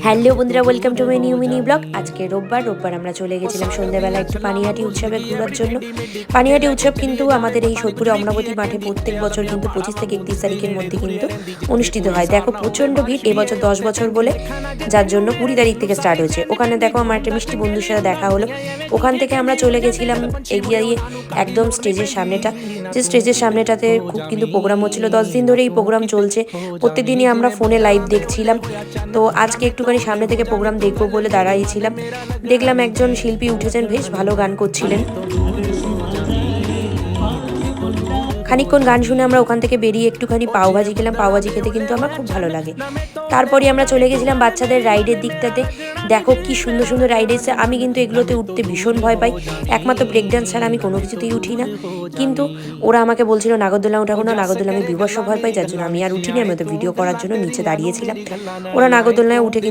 Hello বন্ধুরা, welcome to my new mini blog. আজকে রোববার আমরা চলে গেছিলাম সন্ধ্যাবেলা একটু পানিহাটি উৎসবে ঘোরার জন্য। পানিহাটি উৎসব কিন্তু আমাদের এই সোদপুরে অমরাবতী মাঠে প্রত্যেক বছর কিন্তু 25 থেকে 31 তারিখের মধ্যে কিন্তু অনুষ্ঠিত হয়। দেখো প্রচণ্ড ভিড়, এবছর 10 বছর বলে, যার জন্য 20 তারিখ থেকে স্টার্ট হয়েছে। ওখানে দেখো আমার একটা মিষ্টি বন্ধুর সাথে দেখা হলো। ওখান থেকে আমরা চলে গেছিলাম এগিয়ে একদম স্টেজের সামনেটা, যে স্টেজের সামনেটাতে খুব কিন্তু প্রোগ্রাম হচ্ছিলো। 10 দিন ধরে এই প্রোগ্রাম চলছে, প্রত্যেকদিনই আমরা ফোনে লাইভ দেখছিলাম। তো আজকে একটুখানি সামনে থেকে প্রোগ্রাম দেখবো বলে দাঁড়াইছিলাম, দেখলাম একজন শিল্পী উঠেছেন, বেশ ভালো গান করছিলেন। খানিকক্ষণ গান শুনে আমরা ওখান থেকে বেরিয়ে একটুখানি পাওভাজি খেলাম। পাওভাজি খেতে কিন্তু আমার খুব ভালো লাগে। তারপরে আমরা চলে গেছিলাম বাচ্চাদের রাইডের দিকটাতে। দেখো কি সুন্দর সুন্দর রাইড এসে, আমি কিন্তু এগুলোতে উঠতে ভীষণ ভয় পাই, একমাত্র ব্রেক ডান্স ছাড়া আমি কোনো কিছুতেই উঠি না। কিন্তু ওরা আমাকে বলছিল নাগরদোলা উঠাবো না, নাগরদোলা আমি বিভৎস ভয় পাই, যার জন্য আমি আর উঠিনি। আমি ওদের ভিডিও করার জন্য নিচে দাঁড়িয়েছিলাম। ওরা নাগরদোলায় উঠে